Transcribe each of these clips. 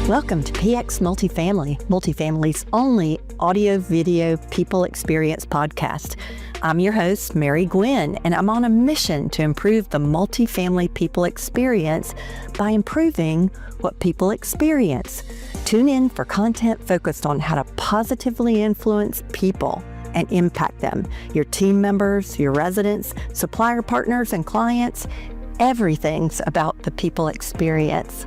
Welcome to PX Multifamily, Multifamily's only audio-video people experience podcast. I'm your host, Mary Gwyn, and I'm on a mission to improve the multifamily people experience by improving what people experience. Tune in for content focused on how to positively influence people and impact them, your team members, your residents, supplier partners, and clients. Everything's about the people experience.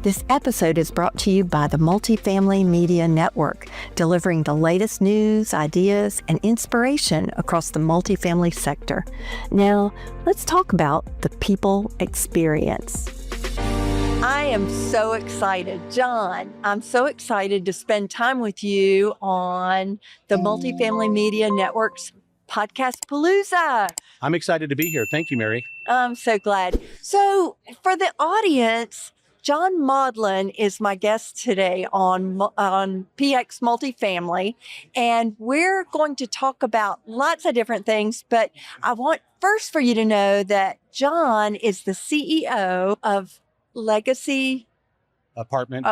This episode is brought to you by the Multifamily Media Network, delivering the latest news, ideas, and inspiration across the multifamily sector. Now, let's talk about the people experience. I am so excited. John, I'm so excited to spend time with you on the Multifamily Media Network's Podcast Palooza. I'm excited to be here. Thank you, Mary. I'm so glad. So for the audience, John Modlin is my guest today on PX Multifamily, and we're going to talk about lots of different things, but I want first for you to know that John is the CEO of Legacy Apartment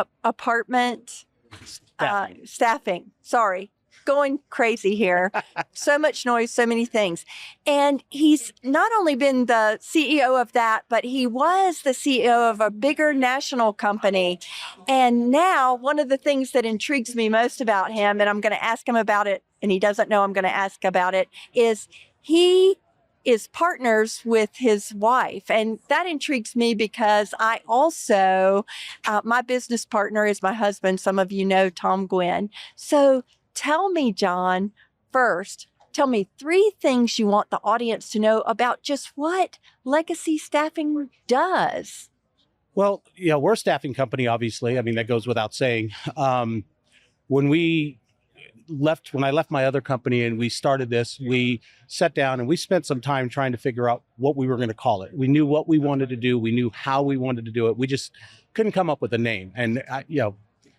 Staffing. Sorry. Going crazy here. So much noise, so many things. And he's not only been the CEO of that, but he was the CEO of a bigger national company. And now one of the things that intrigues me most about him, and I'm going to ask him about it, and he doesn't know I'm going to ask about it, is he is partners with his wife. And that intrigues me because I also, my business partner is my husband. Some of you know Tom Gwyn. So tell me, John, first, tell me 3 things you want the audience to know about just what Legacy Staffing does. Well, yeah, we're a staffing company, obviously. I mean, that goes without saying. When I left my other company and we started this, we sat down and we spent some time trying to figure out what we were going to call it. We knew what we wanted to do. We knew how we wanted to do it. We just couldn't come up with a name. And,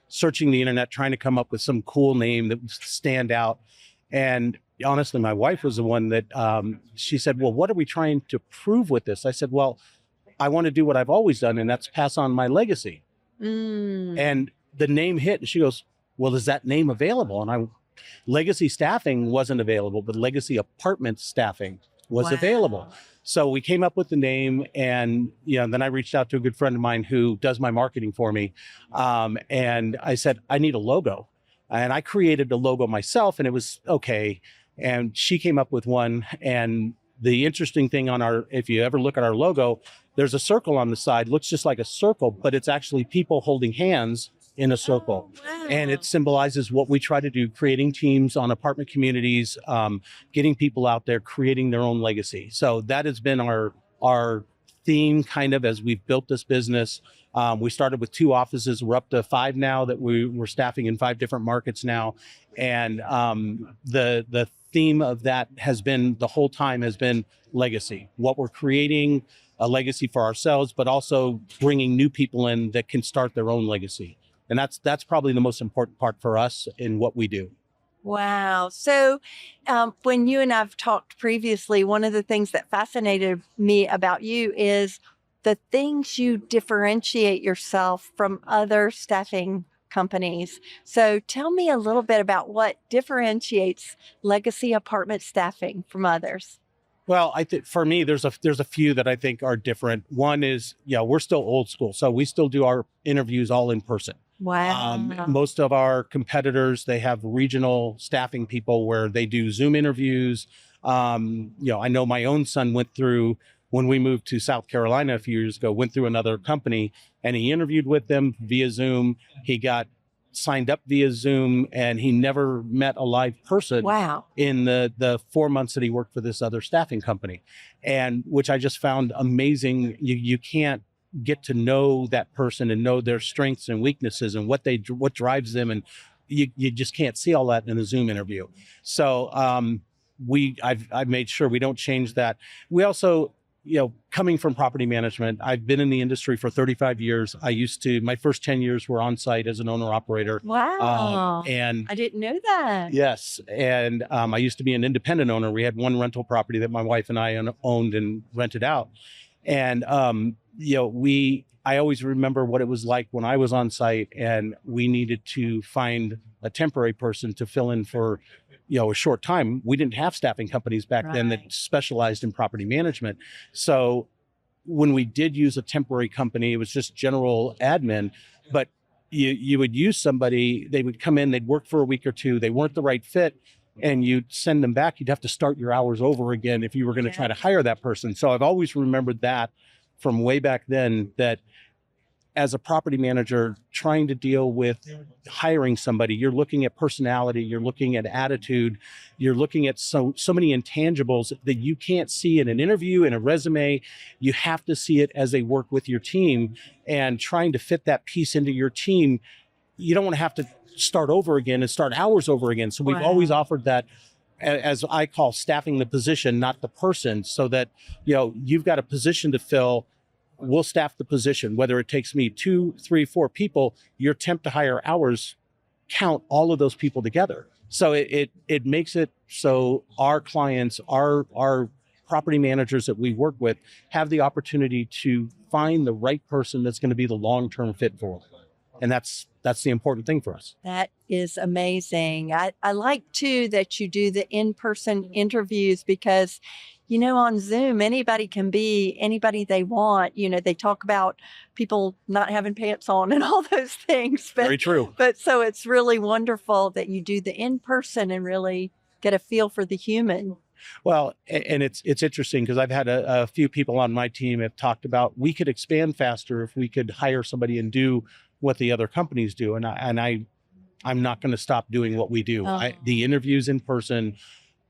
searching the internet, trying to come up with some cool name that would stand out. And honestly, my wife was the one that she said, well, what are we trying to prove with this? I said, well, I want to do what I've always done, and that's pass on my legacy. And the name hit, and she goes, well, is that name available? And Legacy Staffing wasn't available, but Legacy Apartment Staffing was available. So we came up with the name, and then I reached out to a good friend of mine who does my marketing for me. And I said, I need a logo. And I created a logo myself, and it was okay. And she came up with one. And the interesting thing if you ever look at our logo, there's a circle on the side, looks just like a circle, but it's actually people holding hands in a circle. Oh, wow. And it symbolizes what we try to do, creating teams on apartment communities, getting people out there, creating their own legacy. So that has been our theme kind of as we've built this business. We started with 2 offices. We're up to 5 now that we're staffing in 5 different markets now. And the theme of that has been, the whole time has been legacy, what we're creating, a legacy for ourselves, but also bringing new people in that can start their own legacy. And that's probably the most important part for us in what we do. Wow. So when you and I've talked previously, one of the things that fascinated me about you is the things you differentiate yourself from other staffing companies. So tell me a little bit about what differentiates Legacy Apartment Staffing from others. Well, I think for me, there's a few that I think are different. One is, we're still old school. So we still do our interviews all in person. Wow. Most of our competitors, they have regional staffing people where they do Zoom interviews. I know my own son went through, when we moved to South Carolina a few years ago, went through another company and he interviewed with them via Zoom. He got signed up via Zoom and he never met a live person. Wow. In the 4 months that he worked for this other staffing company, and which I just found amazing. You can't get to know that person and know their strengths and weaknesses and what drives them, and you just can't see all that in a Zoom interview. So I've made sure we don't change that. We also, coming from property management, I've been in the industry for 35 years. My first 10 years were on site as an owner operator. Wow. And I didn't know that. Yes. And I used to be an independent owner. We had one rental property that my wife and I owned and rented out. And, I always remember what it was like when I was on site and we needed to find a temporary person to fill in for, a short time. We didn't have staffing companies back then that specialized in property management. So when we did use a temporary company, it was just general admin, but you would use somebody, they would come in, they'd work for a week or two, they weren't the right fit, and you'd send them back. You'd have to start your hours over again if you were going to try to hire that person. So I've always remembered that from way back then, that as a property manager trying to deal with hiring somebody, you're looking at personality, you're looking at attitude, you're looking at so many intangibles that you can't see in an interview, in a resume. You have to see it as they work with your team, and trying to fit that piece into your team. You don't want to have to start over again and start hours over again. So we've always offered that, as I call, staffing the position, not the person, so that, you've got a position to fill. We'll staff the position, whether it takes me 2, 3, 4 people. Your temp to hire hours count all of those people together. So it makes it so our clients, our property managers that we work with, have the opportunity to find the right person that's going to be the long-term fit for them. And that's the important thing for us. That is amazing. I like too that you do the in-person interviews, because on Zoom, anybody can be anybody they want. They talk about people not having pants on and all those things. But, very true. But so it's really wonderful that you do the in-person and really get a feel for the human. Well, and it's interesting because I've had a few people on my team have talked about, we could expand faster if we could hire somebody and do what the other companies do. And I'm not going to stop doing what we do. The interviews in person,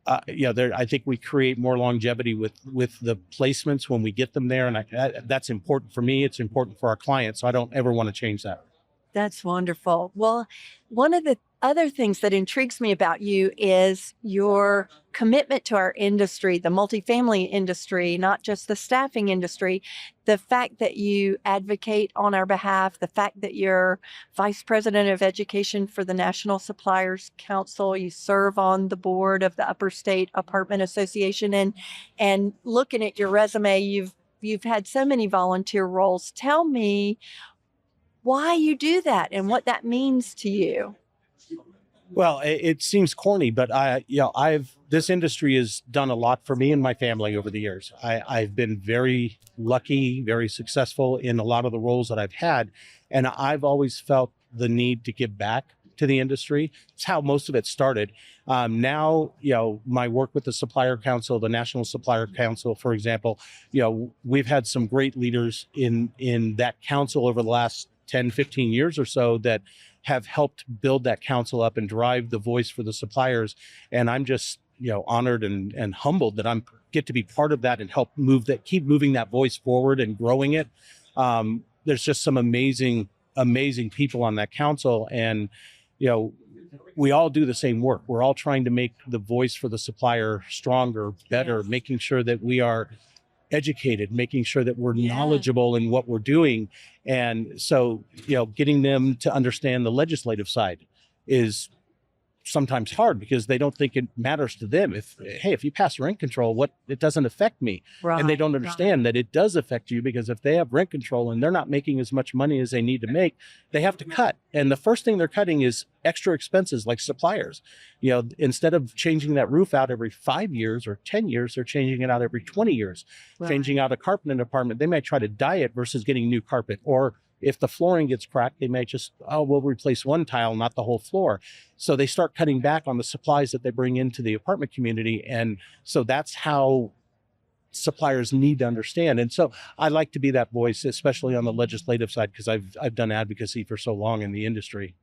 I think we create more longevity with the placements when we get them there. And that's important for me. It's important for our clients. So I don't ever want to change that. That's wonderful. Well, one of the other things that intrigues me about you is your commitment to our industry, the multifamily industry, not just the staffing industry. The fact that you advocate on our behalf, the fact that you're Vice President of Education for the National Suppliers Council, you serve on the board of the Upper State Apartment Association, and looking at your resume, you've had so many volunteer roles. Tell me why you do that and what that means to you. Well, it seems corny, but this industry has done a lot for me and my family over the years. I've been very lucky, very successful in a lot of the roles that I've had. And I've always felt the need to give back to the industry. It's how most of it started. Now, my work with the Supplier Council, the National Supplier Council, for example, we've had some great leaders in that council over the last 10, 15 years or so that have helped build that council up and drive the voice for the suppliers. And I'm just, honored and humbled that I get to be part of that and help keep moving that voice forward and growing it. There's just some amazing people on that council. And, we all do the same work. We're all trying to make the voice for the supplier stronger, better, making sure that we are educated, making sure that we're knowledgeable in what we're doing. And so, getting them to understand the legislative side is sometimes hard because they don't think it matters to them. If you pass rent control, it doesn't affect me. Right, and they don't understand that it does affect you, because if they have rent control and they're not making as much money as they need to make, they have to cut. And the first thing they're cutting is extra expenses like suppliers. Instead of changing that roof out every 5 years or 10 years, they're changing it out every 20 years. Right. Changing out a carpet in an apartment, they might try to dye it versus getting new carpet. Or if the flooring gets cracked, they may just, we'll replace one tile, not the whole floor. So they start cutting back on the supplies that they bring into the apartment community. And so that's how suppliers need to understand. And so I like to be that voice, especially on the legislative side, because I've done advocacy for so long in the industry.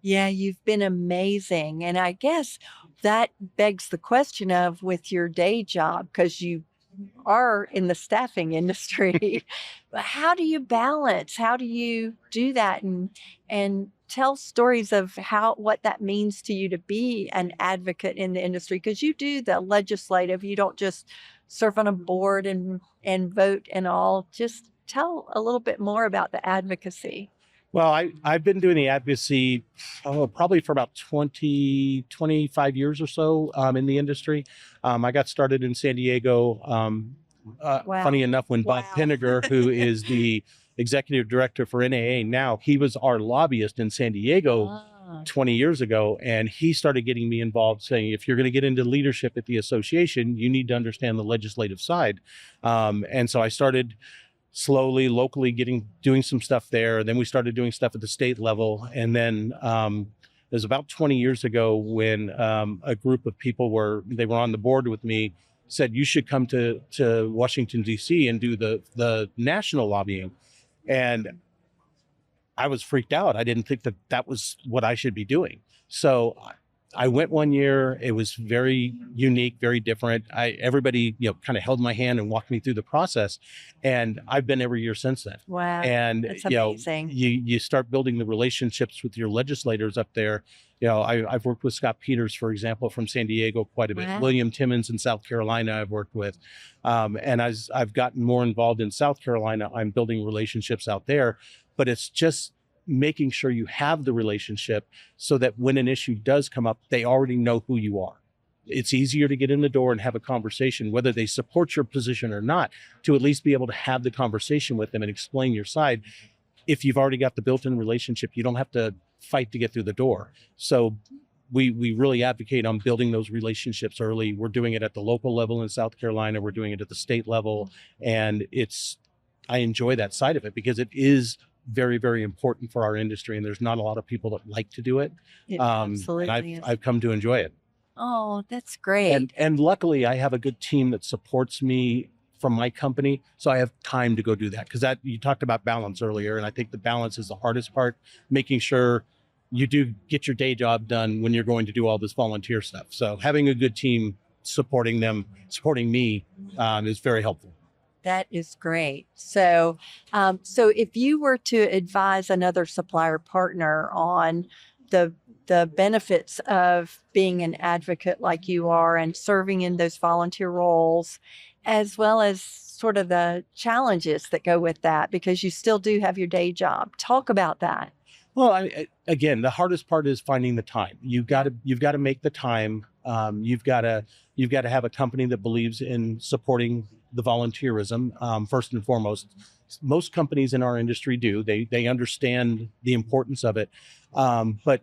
Yeah, you've been amazing. And I guess that begs the question of, with your day job, because you are in the staffing industry, how do you balance? How do you do that and tell stories of what that means to you to be an advocate in the industry? Because you do the legislative, you don't just serve on a board and vote and all. Just tell a little bit more about the advocacy. Well, I've been doing the advocacy probably for about 25 years or so in the industry. I got started in San Diego Wow. Funny enough, when Bob Wow. Pinniger, who is the executive director for NAA now, he was our lobbyist in San Diego Ah, 20 years ago. And he started getting me involved, saying, if you're going to get into leadership at the association, you need to understand the legislative side. And so I started slowly, locally doing some stuff there. Then we started doing stuff at the state level. And then it was about 20 years ago when a group of people they were on the board with me, said, you should come to Washington, D.C. and do the national lobbying. And I was freaked out. I didn't think that was what I should be doing. So I went one year. It was very unique, very different. Everybody, kind of held my hand and walked me through the process. And I've been every year since then. wow. And, That's amazing. you start building the relationships with your legislators up there. I've worked with Scott Peters, for example, from San Diego quite a bit. Wow. William Timmons in South Carolina, I've worked with. And as I've gotten more involved in South Carolina, I'm building relationships out there. But it's just making sure you have the relationship so that when an issue does come up, they already know who you are. It's easier to get in the door and have a conversation, whether they support your position or not, to at least be able to have the conversation with them and explain your side. If you've already got the built-in relationship, you don't have to fight to get through the door. So we really advocate on building those relationships early. We're doing it at the local level in South Carolina. We're doing it at the state level. And I enjoy that side of it because it is very, very important for our industry. And there's not a lot of people that like to do it. It And absolutely is. I've come to enjoy it. Oh, that's great. And luckily I have a good team that supports me from my company. So I have time to go do that. Because you talked about balance earlier. And I think the balance is the hardest part, making sure you do get your day job done when you're going to do all this volunteer stuff. So having a good team supporting me is very helpful. That is great. So, so if you were to advise another supplier partner on the benefits of being an advocate like you are and serving in those volunteer roles, as well as sort of the challenges that go with that, because you still do have your day job, talk about that. Well, again, the hardest part is finding the time. You've got to make the time. You've got to have a company that believes in supporting the volunteerism, first and foremost. Most companies in our industry do. They understand the importance of it. But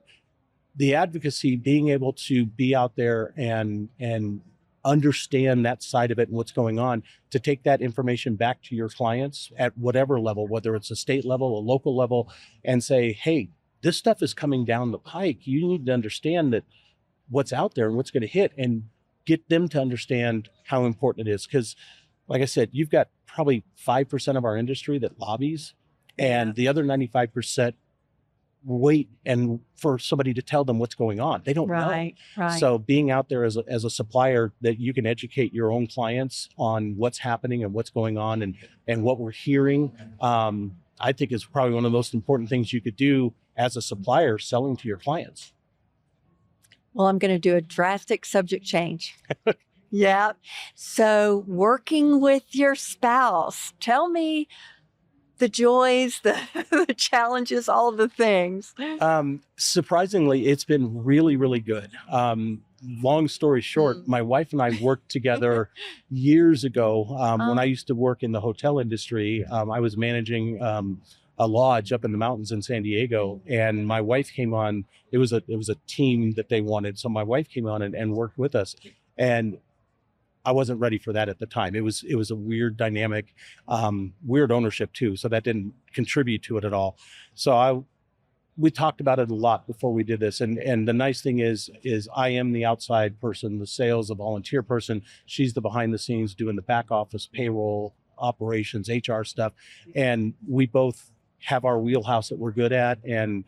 the advocacy, being able to be out there and understand that side of it and what's going on, to take that information back to your clients at whatever level, whether it's a state level, a local level, and say, hey, this stuff is coming down the pike. You need to understand that what's out there and what's going to hit, and get them to understand how important it is. Because like I said, you've got probably 5% of our industry that lobbies, and the other 95% wait and for somebody to tell them what's going on. They don't know. Right. So being out there as a supplier that you can educate your own clients on what's happening and what's going on and what we're hearing, I think is probably one of the most important things you could do as a supplier selling to your clients. Well, I'm going to do a drastic subject change. Yeah. So working with your spouse, tell me the joys, the challenges, all the things. Surprisingly, it's been really, really good. Long story short, my wife and I worked together years ago. When I used to work in the hotel industry, I was managing a lodge up in the mountains in San Diego, and my wife came on. It was a team that they wanted, so my wife came on and worked with us, and I wasn't ready for that at the time. It was a weird dynamic, weird ownership too. So that didn't contribute to it at all. So we talked about it a lot before we did this. And the nice thing is I am the outside person, the sales, the volunteer person. She's the behind the scenes doing the back office, payroll, operations, HR stuff. And we both have our wheelhouse that we're good at. And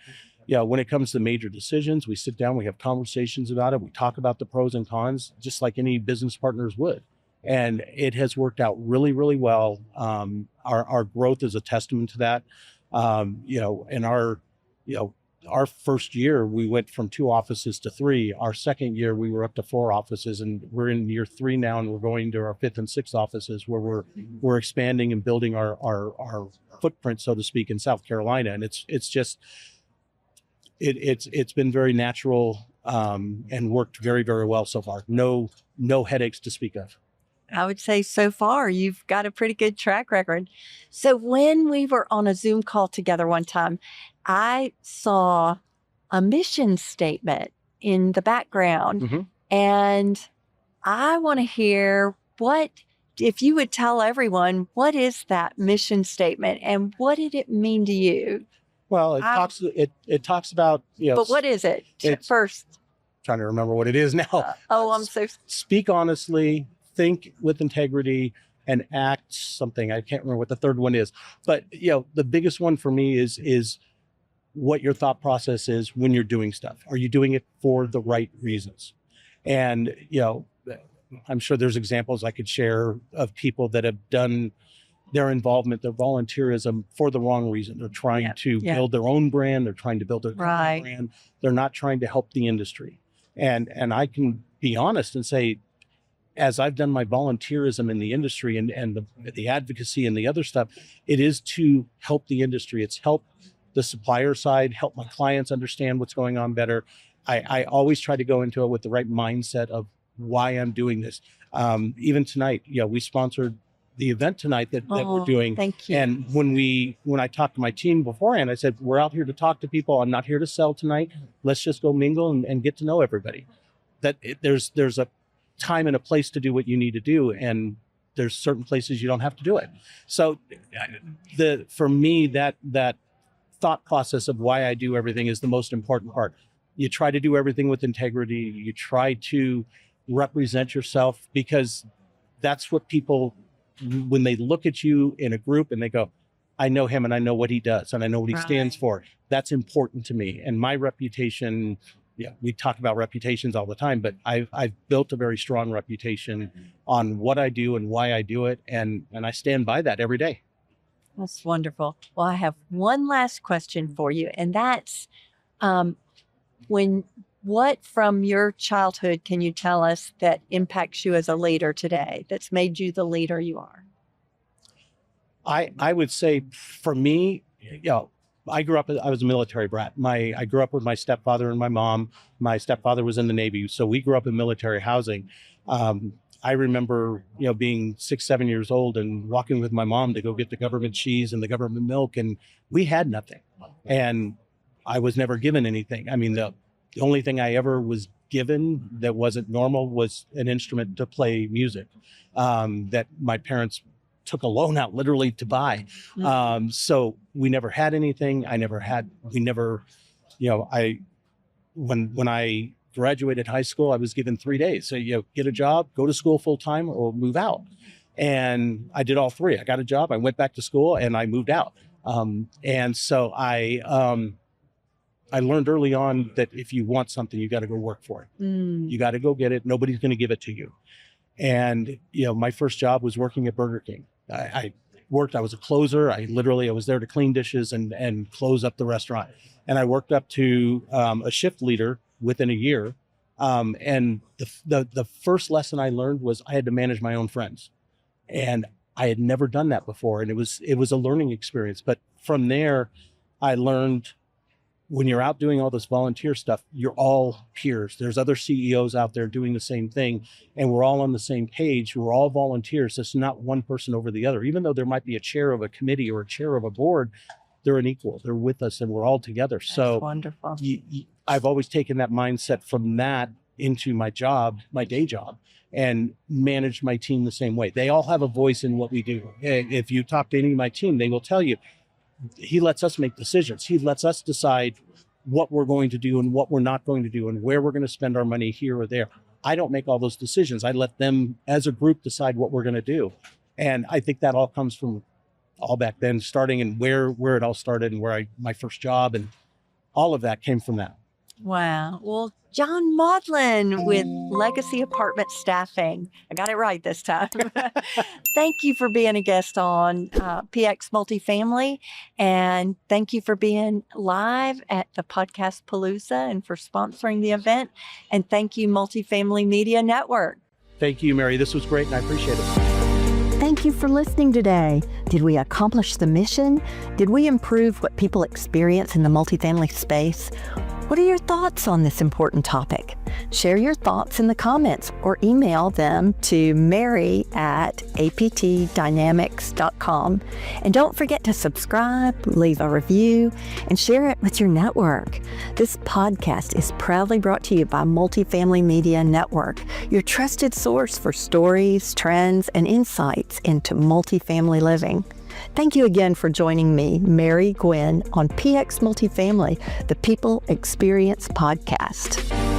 when it comes to major decisions, we sit down, we have conversations about it. We talk about the pros and cons, just like any business partners would. And it has worked out really, really well. Our growth is a testament to that. In our first year, we went from 2 offices to 3. Our second year, we were up to 4 offices, and we're in year 3 now, and we're going to our 5th and 6th offices, where we're expanding and building our footprint, so to speak, in South Carolina. And it's been very natural and worked very, very well so far. No headaches to speak of. I would say so far you've got a pretty good track record. So when we were on a Zoom call together one time, I saw a mission statement in the background, Mm-hmm. and I want to hear if you would tell everyone, what is that mission statement and what did it mean to you? Well, it talks about, But what is it first? Trying to remember what it is now. I'm so... Speak honestly, think with integrity, and act something. I can't remember what the third one is, but the biggest one for me is what your thought process is when you're doing stuff. Are you doing it for the right reasons? And I'm sure there's examples I could share of people that have done their involvement, their volunteerism for the wrong reason. They're trying to build their own brand. They're trying to build their own brand. They're not trying to help the industry. And I can be honest and say, as I've done my volunteerism in the industry and the advocacy and the other stuff, it is to help the industry. It's help the supplier side, help my clients understand what's going on better. I always try to go into it with the right mindset of why I'm doing this. Even tonight, we sponsored the event tonight that we're doing. Thank you. And when I talked to my team beforehand, I said, we're out here to talk to people. I'm not here to sell tonight. Let's just go mingle and get to know everybody. There's a time and a place to do what you need to do. And there's certain places you don't have to do it. So for me, that thought process of why I do everything is the most important part. You try to do everything with integrity. You try to represent yourself, because that's what people, when they look at you in a group and they go, I know him and I know what he does and I know what he stands for. That's important to me. And my reputation, we talk about reputations all the time, but I've built a very strong reputation on what I do and why I do it. And I stand by that every day. That's wonderful. Well, I have one last question for you. And that's, what from your childhood can you tell us that impacts you as a leader today, that's made you the leader you are? I would say for me, I was a military brat. I grew up with my stepfather and my mom. My stepfather was in the Navy, so we grew up in military housing. I remember, being 6, 7 years old and walking with my mom to go get the government cheese and the government milk, and we had nothing. And I was never given anything. I mean, the only thing I ever was given that wasn't normal was an instrument to play music, that my parents took a loan out literally to buy. So we never had anything. When I graduated high school, I was given 3 days. So, get a job, go to school full time, or move out. And I did all three. I got a job, I went back to school, and I moved out. And so I learned early on that if you want something, you got to go work for it. You got to go get it. Nobody's going to give it to you. And, my first job was working at Burger King. I was a closer. I was there to clean dishes and close up the restaurant. And I worked up to a shift leader within a year. And the first lesson I learned was I had to manage my own friends. And I had never done that before. And it was a learning experience. But from there, I learned, when you're out doing all this volunteer stuff, you're all peers. There's other CEOs out there doing the same thing, and we're all on the same page. We're all volunteers. It's not one person over the other. Even though there might be a chair of a committee or a chair of a board, they're an equal. They're with us, and we're all together. That's so wonderful. I've always taken that mindset from that into my job, my day job, and managed my team the same way. They all have a voice in what we do. If you talk to any of my team, they will tell you, he lets us make decisions. He lets us decide what we're going to do and what we're not going to do and where we're going to spend our money here or there. I don't make all those decisions. I let them as a group decide what we're going to do. And I think that all comes from all back then, starting and where it all started and my first job, and all of that came from that. Wow. Well, John Modlin with Legacy Apartment Staffing. I got it right this time. Thank you for being a guest on PX Multifamily. And thank you for being live at the Podcast Palooza and for sponsoring the event. And thank you, Multifamily Media Network. Thank you, Mary. This was great, and I appreciate it. Thank you for listening today. Did we accomplish the mission? Did we improve what people experience in the multifamily space? What are your thoughts on this important topic? Share your thoughts in the comments or email them to mary@aptdynamics.com. And don't forget to subscribe, leave a review, and share it with your network. This podcast is proudly brought to you by Multifamily Media Network, your trusted source for stories, trends, and insights into multifamily living. Thank you again for joining me, Mary Gwyn, on PX Multifamily, the People Experience Podcast.